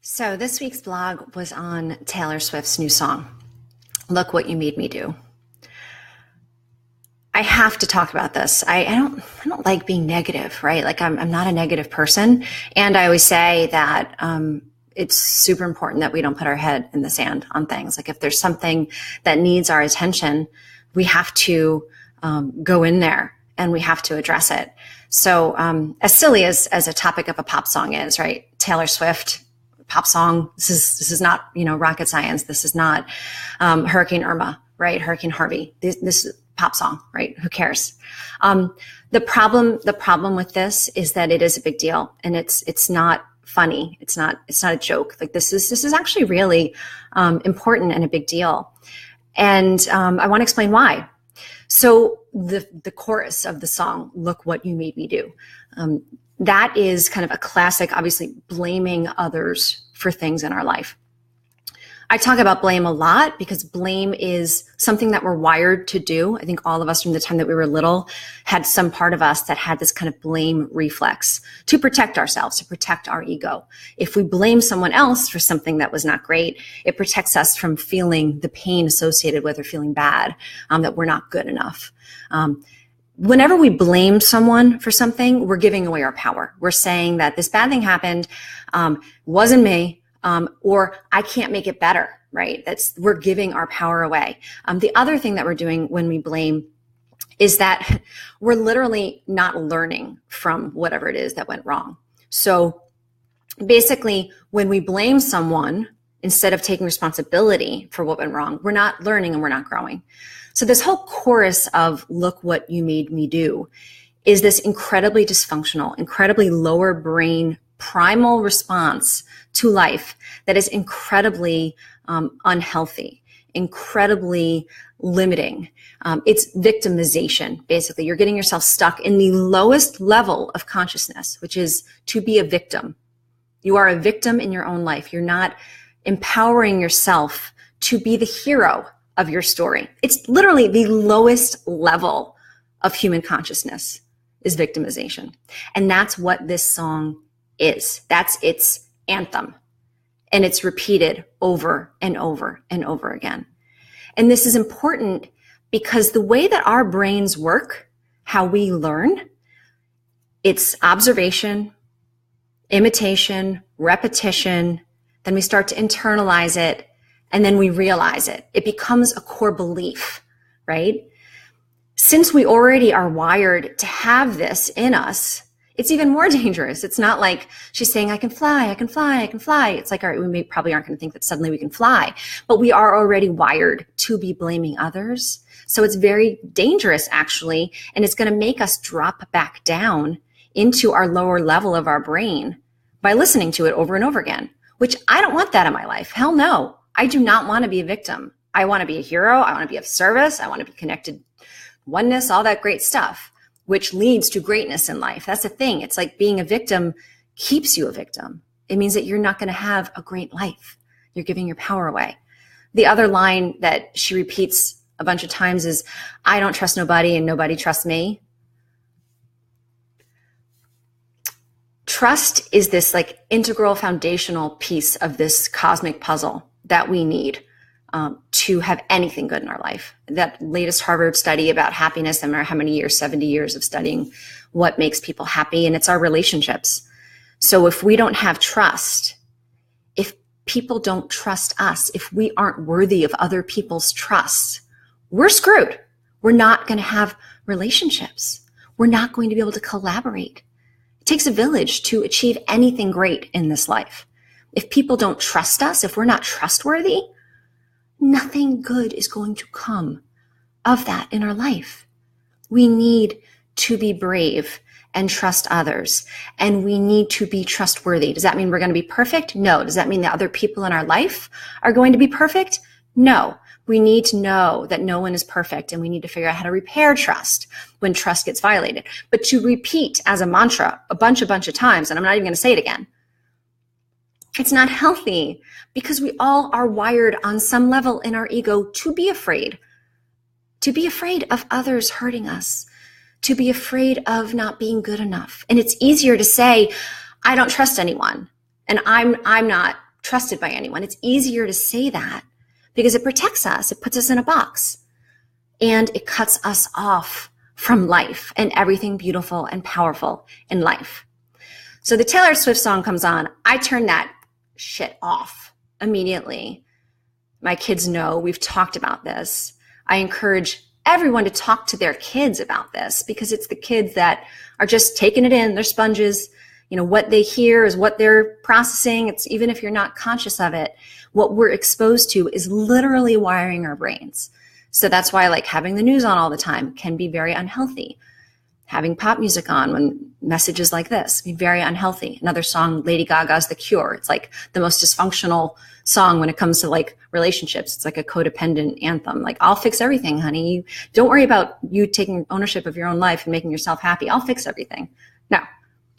So this week's blog was on Taylor Swift's new song, Look What You Made Me Do. I have to talk about this. I don't like being negative, right? Like I'm not a negative person. And I always say that it's super important that we don't put our head in the sand on things. Like if there's something that needs our attention, we have to go in there and we have to address it. So as silly as a topic of a pop song is, right? Taylor Swift, pop song. This is not, rocket science. This is not Hurricane Irma, right? Hurricane Harvey. This is pop song, right? Who cares? The problem with this is that it is a big deal, and it's not funny. It's not a joke. Like this is actually really important and a big deal. And I want to explain why. So the chorus of the song, "Look What You Made Me Do," that is kind of a classic, obviously blaming others for things in our life. I talk about blame a lot because blame is something that we're wired to do. I think all of us from the time that we were little had some part of us that had this kind of blame reflex to protect ourselves, to protect our ego. If we blame someone else for something that was not great, it protects us from feeling the pain associated with or feeling bad, that we're not good enough. Whenever we blame someone for something, we're giving away our power. We're saying that this bad thing happened, wasn't me, or I can't make it better, right? We're giving our power away. The other thing that we're doing when we blame is that we're literally not learning from whatever it is that went wrong. So basically, when we blame someone, instead of taking responsibility for what went wrong, we're not learning and we're not growing. So this whole chorus of "Look What You Made Me Do" is this incredibly dysfunctional, incredibly lower brain primal response to life that is incredibly unhealthy, incredibly limiting. It's victimization. Basically, you're getting yourself stuck in the lowest level of consciousness, which is to be a victim. You are a victim in your own life. You're not empowering yourself to be the hero of your story. It's literally the lowest level of human consciousness is victimization. And that's what this song is. That's its anthem. And it's repeated over and over and over again. And this is important because the way that our brains work, how we learn, it's observation, imitation, repetition, then we start to internalize it, and then we realize it. It becomes a core belief, right? Since we already are wired to have this in us, it's even more dangerous. It's not like she's saying, I can fly, I can fly, I can fly. It's like, all right, probably aren't going to think that suddenly we can fly, but we are already wired to be blaming others. So it's very dangerous, actually, and it's going to make us drop back down into our lower level of our brain by listening to it over and over again, which I don't want that in my life. Hell no. I do not want to be a victim. I want to be a hero. I want to be of service. I want to be connected, oneness, all that great stuff, which leads to greatness in life. That's the thing. It's like being a victim keeps you a victim. It means that you're not going to have a great life. You're giving your power away. The other line that she repeats a bunch of times is, I don't trust nobody and nobody trusts me. Trust is this like integral foundational piece of this cosmic puzzle that we need to have anything good in our life. That latest Harvard study about happiness, I don't remember how many years, 70 years of studying what makes people happy, and it's our relationships. So if we don't have trust, if people don't trust us, if we aren't worthy of other people's trust, we're screwed. We're not going to have relationships. We're not going to be able to collaborate. It takes a village to achieve anything great in this life. If people don't trust us, if we're not trustworthy, nothing good is going to come of that in our life. We need to be brave and trust others, and we need to be trustworthy. Does that mean we're going to be perfect? No. Does that mean that other people in our life are going to be perfect? No. We need to know that no one is perfect, and we need to figure out how to repair trust when trust gets violated. But to repeat as a mantra a bunch of times, and I'm not even going to say it again, it's not healthy because we all are wired on some level in our ego to be afraid of others hurting us, to be afraid of not being good enough. And it's easier to say, I don't trust anyone and I'm not trusted by anyone. It's easier to say that because it protects us. It puts us in a box and it cuts us off from life and everything beautiful and powerful in life. So the Taylor Swift song comes on. I turn that shit off immediately. My kids know we've talked about this. I encourage everyone to talk to their kids about this because it's the kids that are just taking it in. They're sponges. You know, what they hear is what they're processing. It's even if you're not conscious of it, what we're exposed to is literally wiring our brains. So that's why like having the news on all the time can be very unhealthy. Having pop music on when messages like this be very unhealthy. Another song, Lady Gaga's The Cure. It's like the most dysfunctional song when it comes to like relationships. It's like a codependent anthem. Like, I'll fix everything, honey. You don't worry about you taking ownership of your own life and making yourself happy. I'll fix everything. No,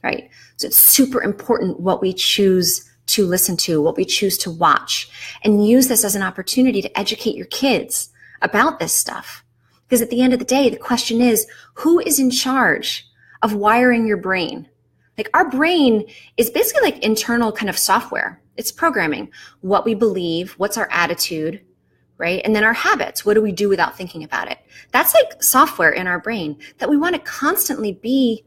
right? So it's super important what we choose to listen to, what we choose to watch, and use this as an opportunity to educate your kids about this stuff. Because at the end of the day, the question is, who is in charge of wiring your brain? Like, our brain is basically like internal kind of software. It's programming, what we believe, what's our attitude, right? And then our habits. What do we do without thinking about it? That's like software in our brain that we want to constantly be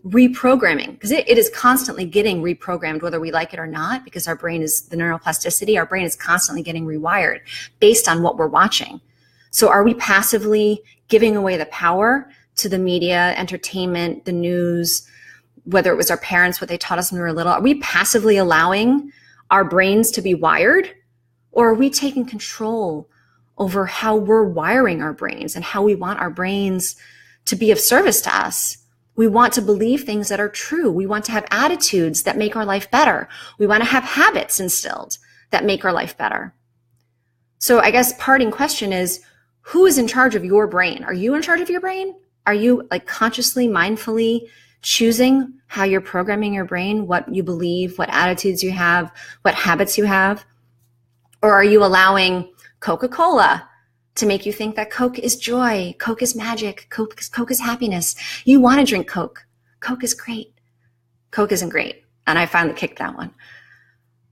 reprogramming, because it is constantly getting reprogrammed, whether we like it or not, because our brain is the neuroplasticity. Our brain is constantly getting rewired based on what we're watching. So are we passively giving away the power to the media, entertainment, the news, whether it was our parents, what they taught us when we were little? Are we passively allowing our brains to be wired? Or are we taking control over how we're wiring our brains and how we want our brains to be of service to us? We want to believe things that are true. We want to have attitudes that make our life better. We want to have habits instilled that make our life better. So I guess parting question is, who is in charge of your brain? Are you in charge of your brain? Are you like consciously, mindfully choosing how you're programming your brain, what you believe, what attitudes you have, what habits you have? Or are you allowing Coca-Cola to make you think that Coke is joy, Coke is magic, Coke is happiness? You want to drink Coke. Coke is great. Coke isn't great. And I finally kicked that one.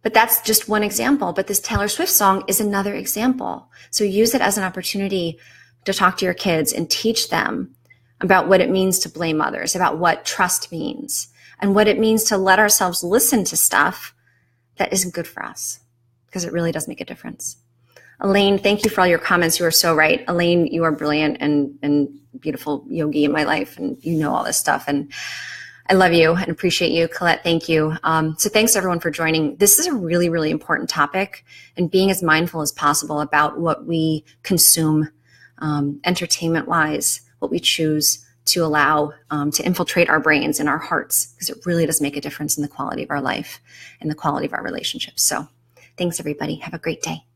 But that's just one example. But this Taylor Swift song is another example. So use it as an opportunity to talk to your kids and teach them about what it means to blame others, about what trust means, and what it means to let ourselves listen to stuff that isn't good for us, because it really does make a difference. Elaine, thank you for all your comments. You are so right. Elaine, you are brilliant and beautiful yogi in my life, and you know all this stuff. And I love you and appreciate you. Colette, thank you. So thanks everyone for joining. This is a really, really important topic, and being as mindful as possible about what we consume, entertainment-wise, what we choose to allow to infiltrate our brains and our hearts, because it really does make a difference in the quality of our life and the quality of our relationships. So thanks everybody. Have a great day.